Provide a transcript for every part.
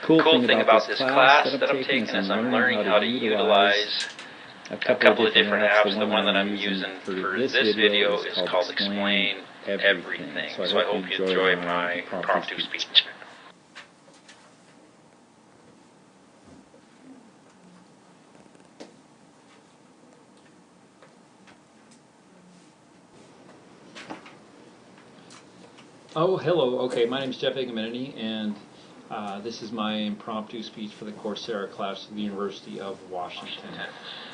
cool thing about this class that I'm taking is I'm learning how to utilize a couple of different apps. The one that I'm using for this video is called Explain Everything. So I hope you enjoy my impromptu speech. Oh, hello. Okay, my name is Jeff Igamenity, and this is my impromptu speech for the Coursera class of the University of Washington.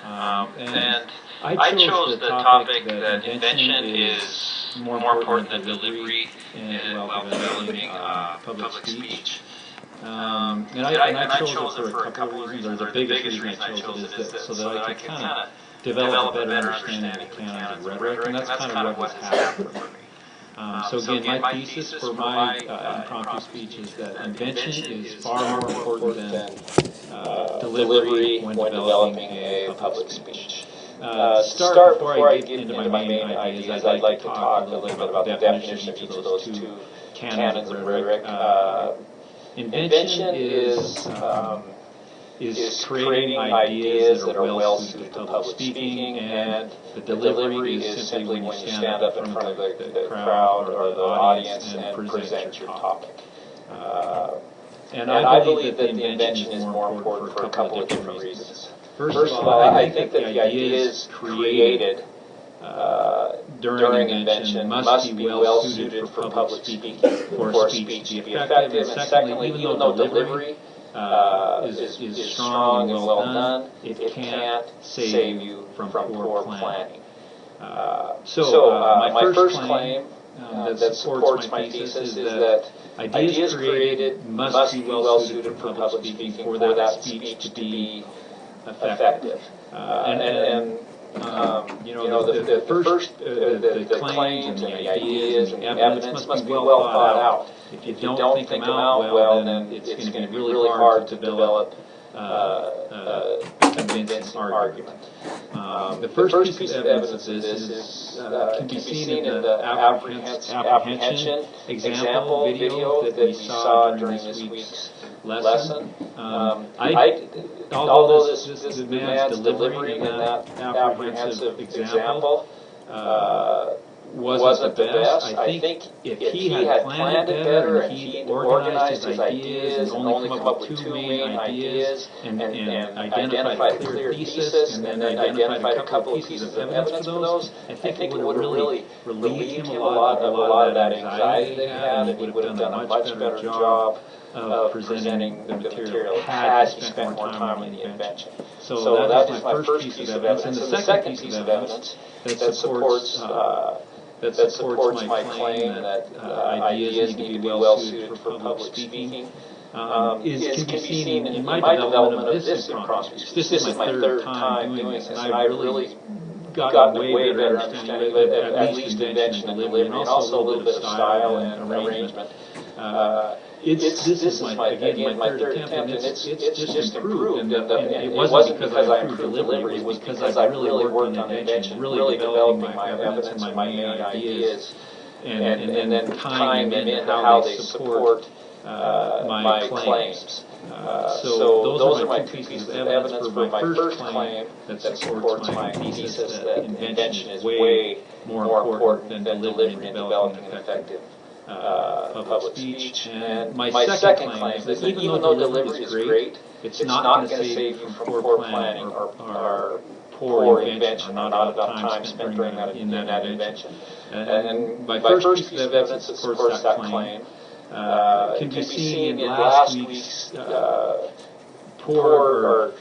And I chose the topic that invention is more important than delivery while developing public speech. And I chose it for a couple of reasons. The biggest reason I chose it is so that I could kind of develop a better understanding of the canons of rhetoric, and that's kind of what has happened for me. So again, my thesis for my impromptu speech is that invention is far more important than delivery when developing a public speech. Start before I get into my main ideas, I'd like to talk a little bit about the definition of each of those two canons of rhetoric. Invention is creating ideas that are well suited to public speaking, and the delivery is simply when you stand up in front of the crowd or the audience and present your topic. And I believe that the invention is more important for a couple of different reasons. First of all, I think that the ideas created during invention must be well suited for public speaking, for speech to be effective. And secondly, even though delivery is strong and well done, it can't save you from poor planning. So my first claim that supports my thesis is that ideas created must be well suited for public speaking for that speech to be effective. The claims and the ideas and the evidence must be well thought out. If you don't think them out well, then it's going to be really hard to develop a convincing argument. The first piece of evidence of this can be seen in the apprehension example video that we saw during this week's lesson. Although this man's delivery in that apprehensive example wasn't the best, I think if he had planned it better and he organized his ideas and only come up with two main ideas and identified a clear thesis and then identified a couple of pieces of evidence for those, I think it would have really relieved him a lot of that anxiety they had, and he would have done a much better job of presenting the material had he spent more time on the invention. So that is my first piece of evidence. And the second piece of evidence that supports my claim that ideas need to be well suited for public speaking can be seen in my development of this impromptu speech. This is my third time doing this, and I really gotten a way better understanding of at least invention and delivery, and also a little bit of style and arrangement. This is my third attempt, and it's just improved. And it wasn't because I improved delivery, it was because I really worked on invention, really developing my evidence and my main ideas, and then tying them in how they support my claims. So those are my two pieces of evidence for my first claim that supports my thesis that invention is way more important than delivery and developing an effective public speech. And my second claim is that even though delivery is great, it's not going to save you from poor planning or poor invention, or not enough time spent during in that invention. And my first piece of evidence that supports that claim can be seen in last week's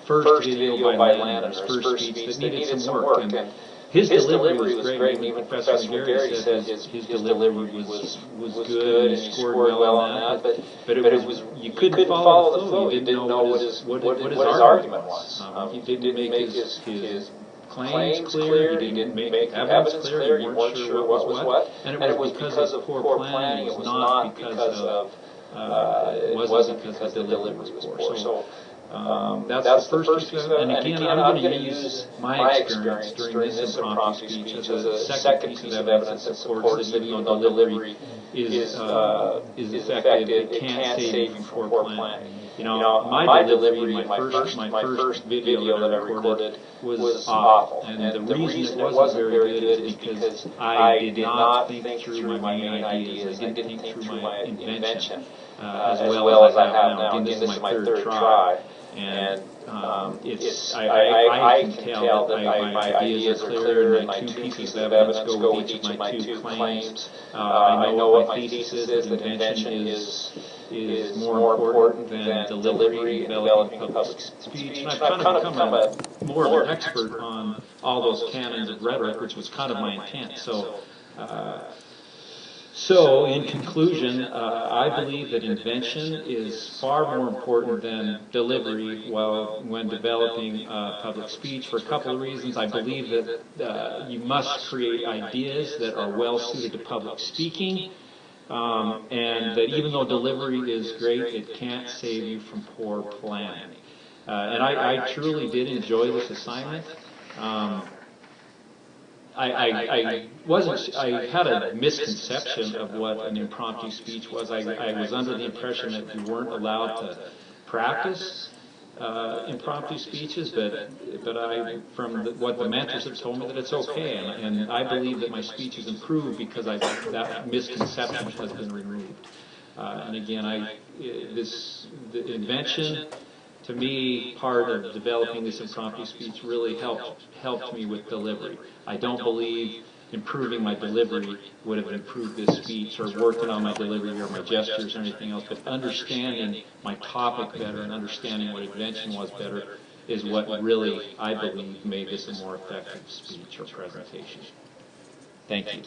first video by Landon's first speech that needed some work. And his delivery was great, and even Professor McGarry said his delivery was good, and he scored well on that, but it was you couldn't follow the flow. You didn't know what his argument was. He didn't make his claims clear, he didn't make evidence clear, you weren't sure what was what, and it was because of poor planning, it was not because of, it wasn't because the delivery was poor. So that's the first piece of it. And again, I'm going to use my experience during this impromptu speech as a second piece of evidence that supports that even though delivery is effective, it can't save you from poor planning. My delivery in my first video that I recorded was awful. And the reason it wasn't very good is because I did not think through my main ideas. I didn't think through my invention as well as I have now. Again, this is my third try. And I can tell that my ideas are clear and my two pieces of evidence go with each of my two claims. I know what my thesis is, that invention is more important than delivery and developing public speech. And I've kind of become more of an expert on all those canons of rhetoric, which was kind of my intent. So, in conclusion, I believe that invention is far more important than delivery when developing public speech for a couple of reasons. I believe that you must create ideas that are well suited to public speaking, and that even though delivery is great, it can't save you from poor planning. And I truly did enjoy this assignment. I had a misconception of what an impromptu speech was. I was under the impression that you weren't allowed to practice impromptu speeches, but what the mentors have told me, that it's okay, and I believe that my speech has improved because that misconception has been removed. And again, the invention, to me, part of developing this impromptu speech really helped me with delivery. I don't believe improving my delivery would have improved this speech, or working on my delivery or my gestures or anything else, but understanding my topic better and understanding what invention was better is what really, I believe, made this a more effective speech or presentation. Thank you.